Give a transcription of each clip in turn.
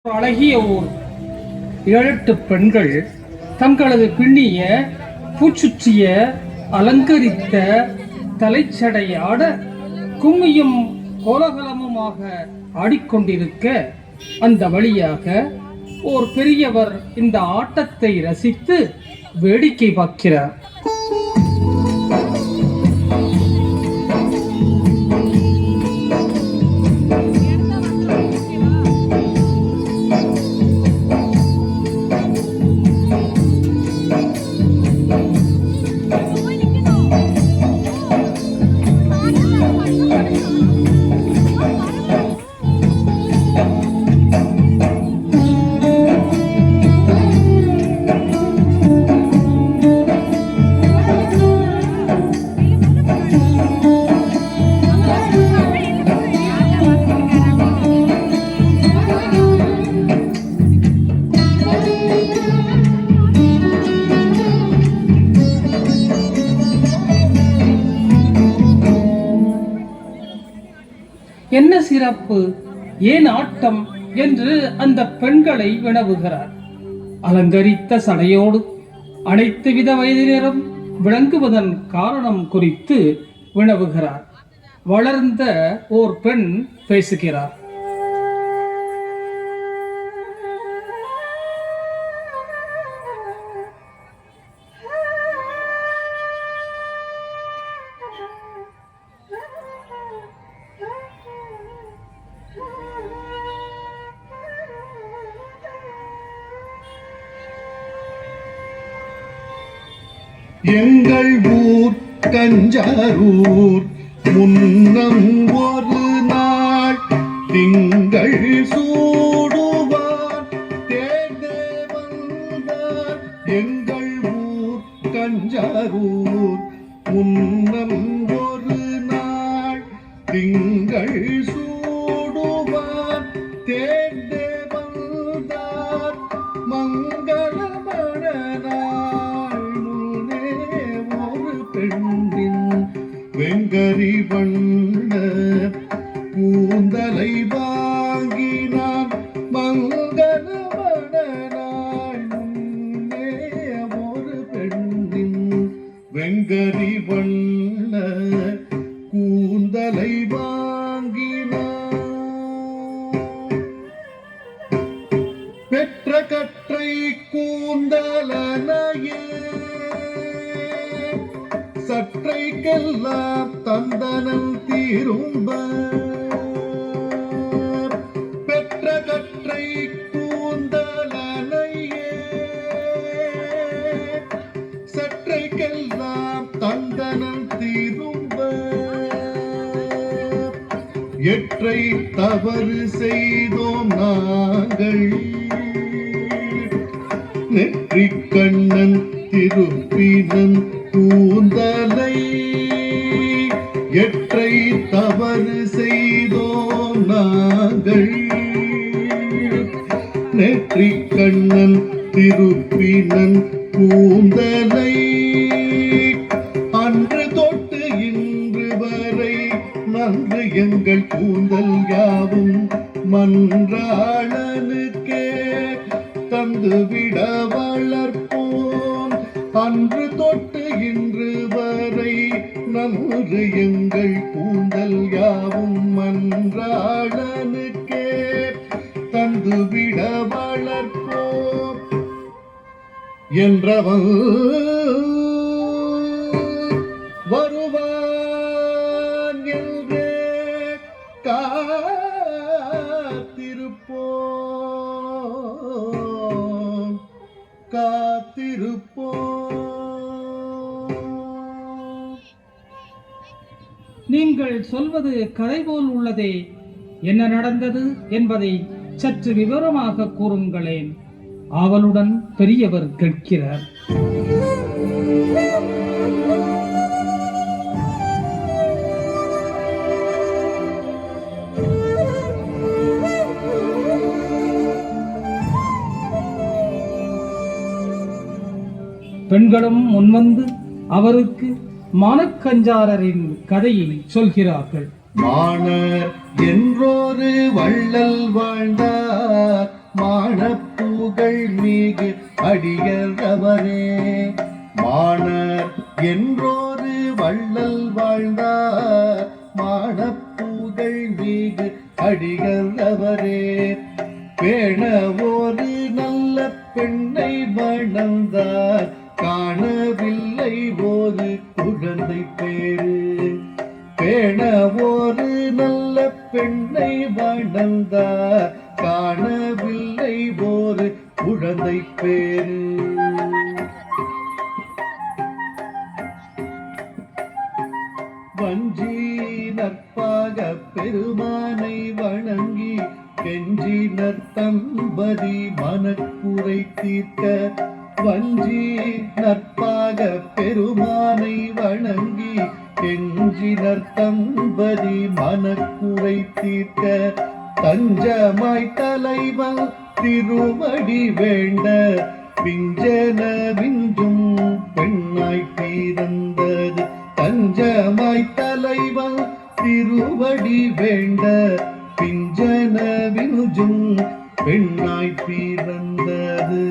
அழகிய ஊர். 7-8 பெண்கள் தங்களது பின்னிய பூச்சுற்றிய அலங்கரித்த தலைச்சடை ஆட கும்மியும் கோலகலமுமாக ஆடிக்கொண்டிருக்க அந்த வழியாக ஓர் பெரியவர் இந்த ஆட்டத்தை ரசித்து வேடிக்கை பார்க்கிறார். என்ன சிறப்பு, ஏன் ஆட்டம் என்று அந்த பெண்களை வினவுகிறார். அலங்கரித்த சடையோடு அனைத்து வித வயதினரும் விளங்குவதன் காரணம் குறித்து வினவுகிறார். வளர்ந்த ஓர் பெண் பேசுகிறார். எங்கள் ஊர் கஞ்சரூர் முன்னம் ஒரு நாள் திங்கள் சூடுவார் தேர்ந்தே வந்தார். எங்கள் ஊர் கஞ்சரூர் முன்னம் ஒரு நாள் திங்கள் சூடுவார் தேர்ந்தே வந்தார். மங்களமண வெங்கரி வண்ண கூந்தலை வாங்கினான். மங்களமணனாய் முன்னே ஒரு பெண்ணின் வெங்கரி வண்ண கூந்தலை வாங்கினான். பெற்ற கற்றை கூந்தலனையே சற்றைக்கெல்லாம் தந்தனம் தீரும்ப. பெற்ற கற்றை கூந்தலனையே சற்றைக்கெல்லாம் தந்தனம் தீரும்ப. எற்றை தவறு செய்தோம் நாங்கள் நெற்றிக் கண்ணன் திருப்பினன் கூந்தலை. எற்றை தவறு செய்தோம் நாங்கள் நெற்றிக் கண்ணன் திருப்பினன் கூந்தலை. அன்று தொட்டு இன்று வரை நன்று எங்கள் கூந்தல் யாவும் மன்றாளனுக்கே தந்துவிட வளர்ப்போம். அன்று தொட்டு இன்று வரை நன்று எங்கள் கூந்தல் யாவும் மன்றாளனுக்கே தந்துவிட வளர்ப்போம் என்றவன் வருவான் என்றே காத்திருப்போம் காத்திருப்போம். நீங்கள் சொல்வது கதை போல் உள்ளதே, என்ன நடந்தது என்பதை சற்று விவரமாக கூறுங்களேன். ஆவலுடன் பெரியவர் கேட்கிறார். பெண்களும் முன்வந்து அவருக்கு மானக்கஞ்சாரரின் கதையை சொல்கிறார்கள். மானர் என்றொரு வள்ளல் வாழ்ந்தார். மானப்புகழ் மிகு அடியவரே மாணர் என்றொரு வள்ளல் வாழ்ந்தார் மானப்புகழ் மிகு அடியவரே பேண ஒரு நல்ல பெண்ணை மணந்தார் காணவில்லை ஒரு குழந்தை பேரு பேண ஒரு நல்ல பெண்ணை மணந்தார் காணவில்லை ஒரு குழந்தை பேரு வஞ்சி நற்பாக பெருமானை வணங்கி கெஞ்சினர் தம்பதி மனக்குறை தீர்க்க வஞ்சி நற்பாக பெருமானை வணங்கி கெஞ்சினர் தம்பதி மனக்குறை தீர்க்க தஞ்சமாய் தலைவன் திருவடி வேண்ட பிஞ்சன விஞ்சும் பெண்ணாய் பிறந்தது தஞ்சமாய் தலைவன் திருவடி வேண்ட பிஞ்சன விஞ்சும் பெண்ணாய் பிறந்தது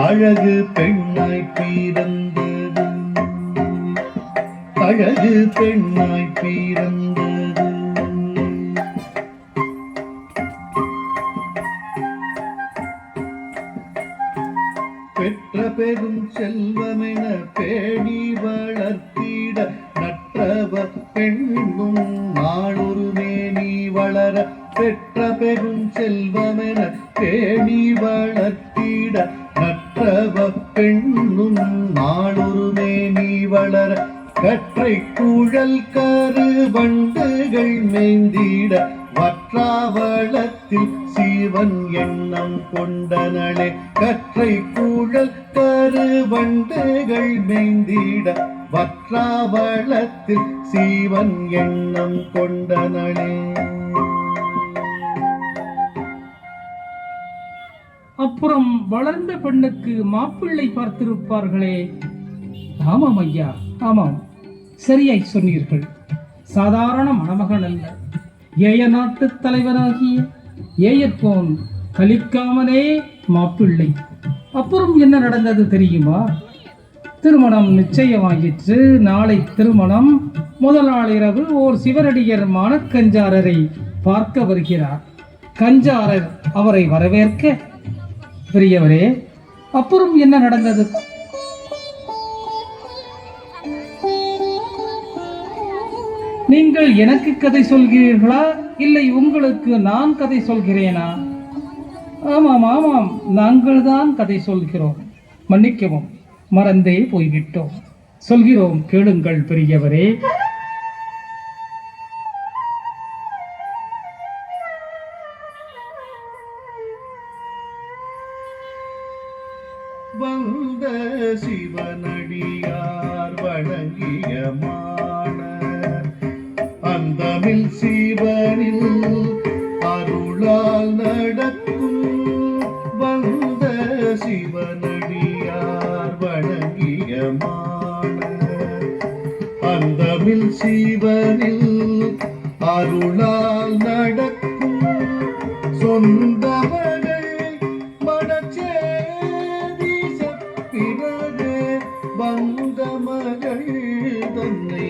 அழகு பெண்ணாய் பிறந்தது அழகு பெண்ணாய் பிறந்தது பெற்ற பெரும் செல்வமென பேணி வளர்த்திட நற்றவ பெண்ணும் நாளொரு மேனி வளர பெற்ற பெரும் செல்வமென பேணி வளர்த்திட நற்றவ பெண்ணும் நாளொரு மேனி வளர கற்றை குழல் கரு வண்டுகள் மேந்திட வற்றாவளத்தில் சீவன் எண்ணம் கொண்டனளே கற்றை குழல் கரு வண்டுகள் மேந்திட வற்றாவளத்தில் சீவன் எண்ணம் கொண்டனளே அப்புறம் வளர்ந்த பெண்ணுக்கு மாப்பிள்ளை பார்த்திருப்பார்களே? ஆமாம் ஐயா, ஆமாம், சரியாய் சொன்னீர்கள். சாதாரண மணமகன் அல்ல, ஏய நாட்டு தலைவனாகிய ஏயற்போன் கலிக்காமலே மாப்பிள்ளை. அப்புறம் என்ன நடந்தது தெரியுமா? திருமணம் நிச்சயமாயிற்று. நாளை திருமணம். முதல் நாள் இரவு ஓர் சிவனடியர் மானக்கஞ்சாரரை பார்க்க வருகிறார். கஞ்சாரர் அவரை வரவேற்க, பெரியவரே, அப்புறம் என்ன நடந்தது? நீங்கள் எனக்கு கதை சொல்கிறீர்களா, இல்லை உங்களுக்கு நான் கதை சொல்கிறேனா? ஆமாம் ஆமாம், நாங்கள் தான் கதை சொல்கிறோம். மன்னிக்கவும், மறந்தே போய்விட்டோம். சொல்கிறோம், கேளுங்கள் பெரியவரே. வந்த சிவனடியார் வணங்கிய மாணர் அந்தமில் சிவனில் அருளால் நடக்கும் வந்த சிவனடியார் வணங்கிய மாணர் அந்தமில் சிவனில் அருளால் நடக்கும் சொந்த வந்த மகள் தன்னை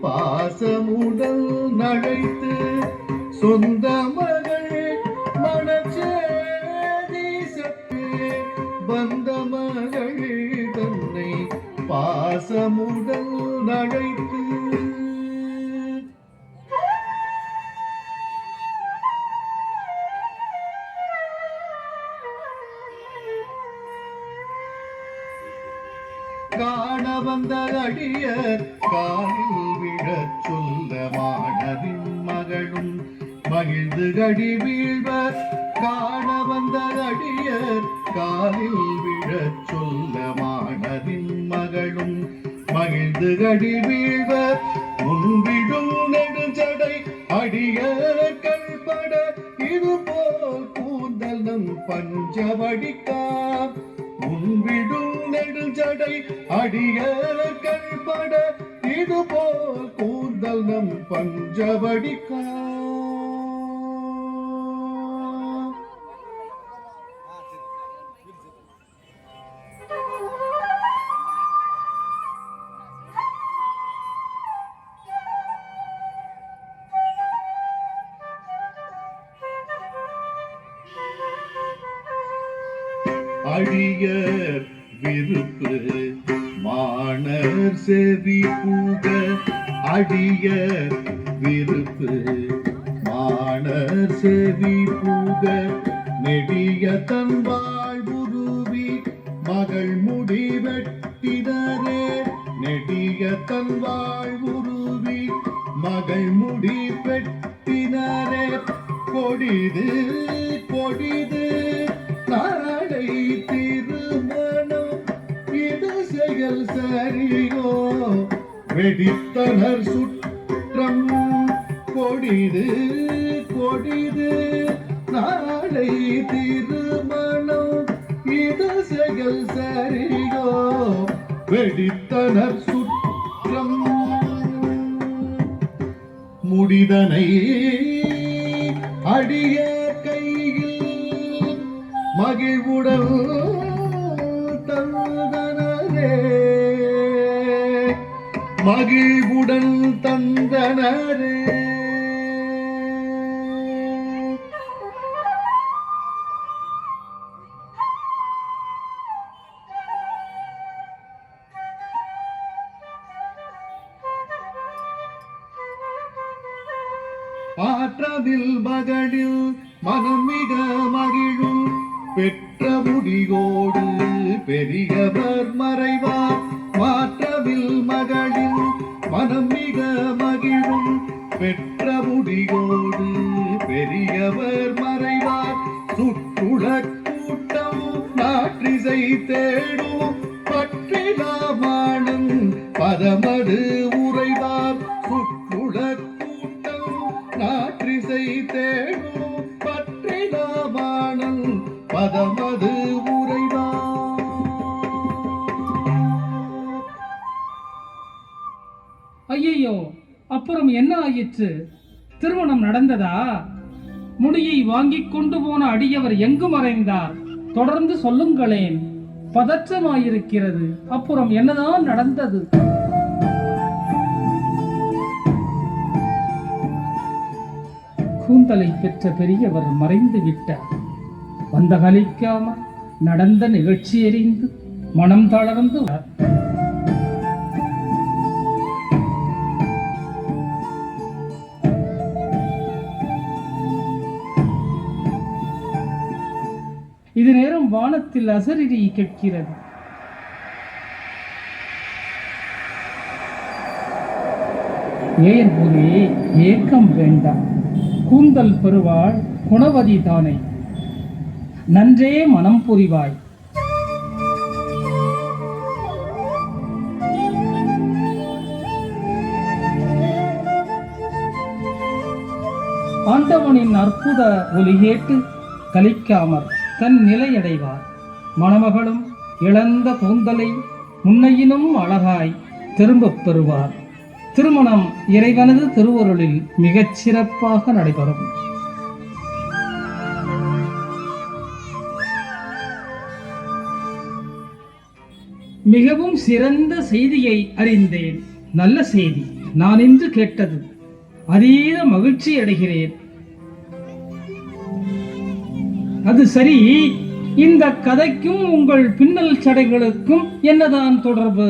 பாசமுடல் நழைத்து சொந்த மகள் மனச்சேதி சத்து வந்த மகள் தன்னை பாசமுடல் நழைத்து காண வந்த அடியர் காலில் விழச் சொல்ல மாணரின் மகளும் மகிழ்ந்து கடி வீழ்வர். காண வந்த அடியர் காலில் விழச் சொல்ல மாணரின் மகளும் மகிழ்ந்து கடி வீழ்வர். முன்பிடும் நெடுஞ்சடை அடியர் கண்பட இதுபோல் கூந்தல் நம் பஞ்சவடிக்காம். முன்பிடும் நெடுஞ்சடை அடியர்கள் பட இதுபோல் கூந்தல் நம் பஞ்சவடிக்கா. அடியர் விருப்பு மாணர் செவி புக அடியர் விருப்பு மாணர் செவி புக நெடிய தன் வாழ்வுருவி மகள் முடி வெட்டினரே நெடிய தன் வாழ்வுருவி மகள் முடி வெட்டினரே கொடிது கொடிது நாளை திருமணம் இது செயல் சரியோ வெடித்தனர் சுற்றம் கொடிது கொடிது நாளை திருமணம் இது செயல் சரியோ வெடித்தனர் சுற்றம் முடிதனை அடிய கையில் மகிழ்வுடன் தந்தனரே மகிழ்வுடன் தந்தனரே ஆற்றதில் மகளில் மனம் மிக மகிழும் பெற்ற முடியோடு பெரியவர் மறைவார் மாற்றவில் மகளில் மனம் மிக மகிழும் பெற்ற முடியோடு பெரியவர் மறைவார் சுற்றுல கூட்டம் நாற்றிசை தேடும் பற்றிலாமானும் பதமது உறைவார் சுற்றுல நாற்றிசை தேடும் பற்றிலாமானன் பதமது உறைவார். ஐயையோ, அப்புறம் என்ன ஆயிற்று? திருமணம் நடந்ததா? முடியை வாங்கிக் கொண்டு போன அடியவர் எங்கு மறைந்தார்? தொடர்ந்து சொல்லுங்களேன், பதற்றமாயிருக்கிறது. அப்புறம் என்னதான் நடந்தது? கூந்தலை பெற்ற பெரியவர் மறைந்து விட்டார். வந்த கலிக்காம நடந்த நிகழ்ச்சி எறிந்து மனம் தளர்ந்து இது நேரம் வானத்தில் அசரிரி கேட்கிறது. ஏன் போதே ஏக்கம் வேண்டாம். கூந்தல் பெறுவாள் குணவதி தானே. நன்றே மனம் புரிவாய். ஆண்டவனின் அற்புத ஒலி கேட்டு கலிக்காமற் தன் நிலையடைவார். மணமகளும் இழந்த கூந்தலை முன்னையினும் அழகாய் திரும்பப் பெறுவார். திருமணம் இறைவனது திருவருளில் மிகச் சிறப்பாக நடைபெறும். மிகவும் சிறந்த செய்தியை அறிந்தேன். நல்ல செய்தி நான் இன்று கேட்டது. அதீத மகிழ்ச்சி அடைகிறேன். அது சரி, இந்த கதைக்கும் உங்கள் பின்னல் சடைகளுக்கும் என்னதான் தொடர்பு?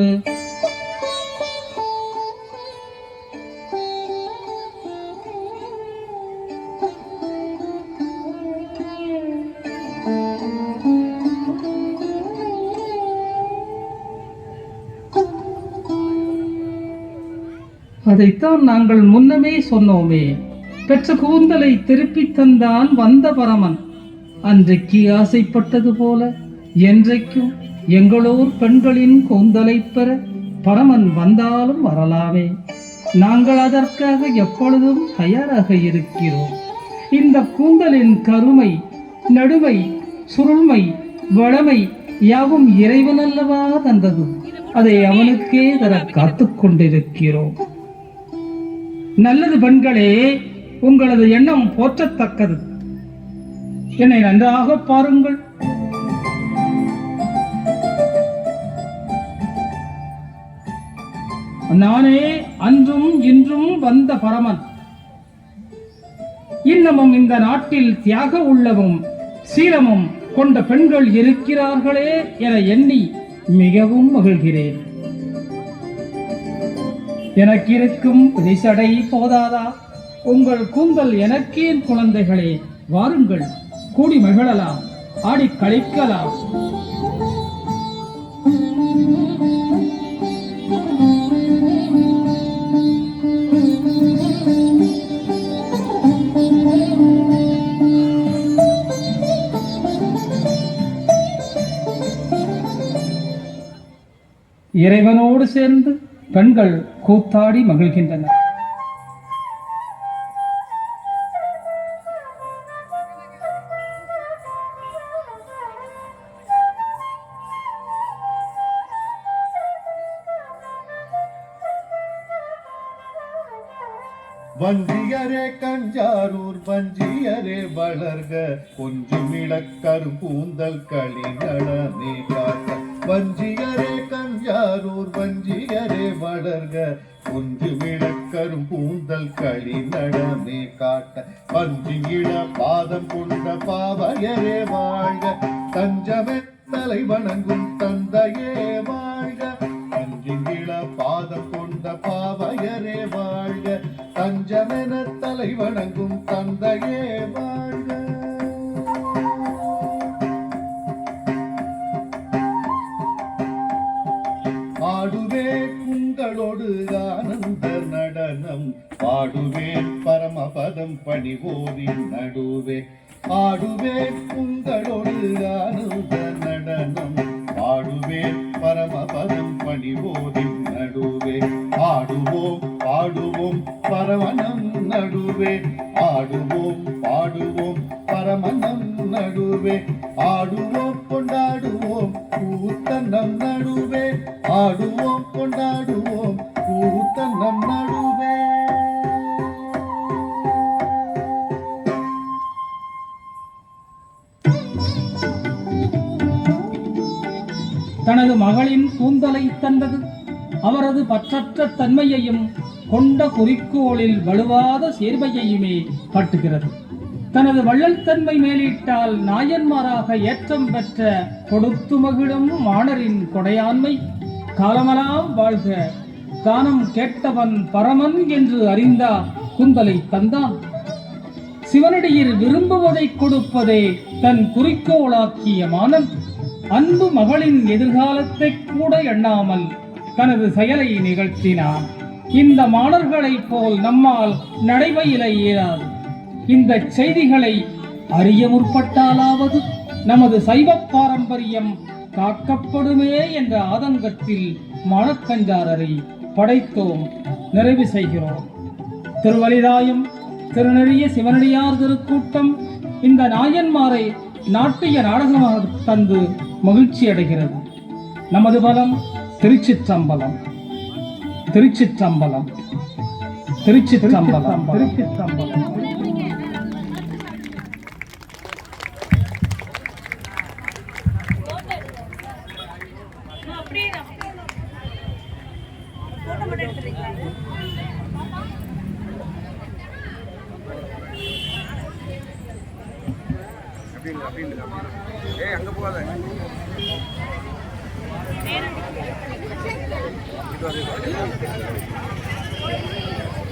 அதைத்தான் நாங்கள் முன்னமே சொன்னோமே. பெற்ற கூந்தலை திருப்பித் தந்தான் வந்த பரமன். அன்றைக்கு ஆசைப்பட்டது போல என்றைக்கும் எங்களோர் பெண்களின் கூந்தலை பெற பரமன் வந்தாலும் வரலாமே. நாங்கள் அதற்காக எப்பொழுதும் தயாராக இருக்கிறோம். இந்த கூந்தலின் கருமை, நடுமை, சுருள்மை, வளமை யாவும் இறைவன் அல்லவா தந்தது. அதை அவனுக்கே தர காத்துக் கொண்டிருக்கிறோம். நல்லது பெண்களே, உங்களது எண்ணம் போற்றத்தக்கது. என்னை நன்றாக பாருங்கள். நானே அன்றும் இன்றும் வந்த பரமன். இன்னமும் இந்த நாட்டில் தியாக உள்ளமும் சீலமும் கொண்ட பெண்கள் இருக்கிறார்களே என எண்ணி மிகவும் மகிழ்கிறேன். எனக்கு இருக்கும் விசடை போதாதா? உங்கள் கூந்தல் எனக்கேன் குழந்தைகளே, வாருங்கள், கூடி மகிழலாம், ஆடி கழிக்கலாம். இறைவனோடு சேர்ந்து பெண்கள் கூத்தாடி மகிழ்கின்றனர். வஞ்சியரே கஞ்சாரூர் வஞ்சியரே வளர்க, கொஞ்சமிழக்கரும் கூந்தல் களி நடமே காட்ட. வஞ்சியரே கஞ்சாரூர் வஞ்சியரே வளர்க, கொஞ்சமிழக்கரும் கூந்தல் களி நடமே காட்ட. பஞ்சியிட பாதம் கொண்ட பாவையரே வாழ்க, தஞ்சமே தலை வணங்கும் தந்தையே வாழ்க. பஞ்சியிட பாதம் கொண்ட பாவையரே வாழ்க, தஞ்சமென தலை வணங்கும் தந்தையே வாழ்க. ஆடுவேன் உங்களோடு ஆனந்த நடனம், பாடுவேன் பரமபதம் பணிவோரின் நடுவே. ஆடுவேன் உங்களோடு ஆனந்த நடனம், பாடுவேன் பரமபதம் பணிவோரின் நடுவே. ஆடுவோம் பாடுவோம் பரமனம் நடுவே, ஆடுவோம் பாடுவோம் பரமனம் நடுவே. ஆடுவோம் கொண்டாடுவோம் கூத்தன்னம் நடுவே, ஆடுவோம் கொண்டாடுவோம் கூத்தன்னம் நடுவே. தனது மகளின் கூந்தலை தந்தது அவரது பற்றற்ற தன்மையையும் கொண்ட குறிக்கோளில் வலுவாத சேர்வையையுமே காட்டுகிறது. தனது வள்ளல் தன்மை மேலிட்டால் நாயன்மாராக ஏற்றம் பெற்ற கொடுத்து மகிழும் மாணரின் கொடையாண்மை காலமெல்லாம் வாழ்க. தானம் கேட்டவன் பரமன் என்று அறிந்தா கூந்தலை தந்தான். சிவனடியில் விரும்புவதை கொடுப்பதே தன் குறிக்கோளாக்கிய மானன் அன்பு மகளின் எதிர்காலத்தை கூட எண்ணாமல் தனது செயலை நிகழ்த்தினான். இந்த மாணர்களைப் போல் நம்மால் நடைபயில இயலாது. இந்த செய்திகளை அறிய முற்பட்டாலாவது நமது சைவ பாரம்பரியம் காக்கப்படுமே என்ற ஆதங்கத்தில் மானக்கஞ்சாரரை படைத்தோம், நிறைவு செய்கிறோம். திருவலிதாயம் திருநெறிய சிவனடியார் திருக்கூட்டம் இந்த நாயன்மாரை நாட்டிய நாடகமாக தந்து மகிழ்ச்சி அடைகிறது. நமது பலம் திருச்சிற்றம்பலம், திருச்சிற்றம்பலம், திருச்சிற்றம்பலம், திருச்சிற்றம்பலம். அங்க போகாத இது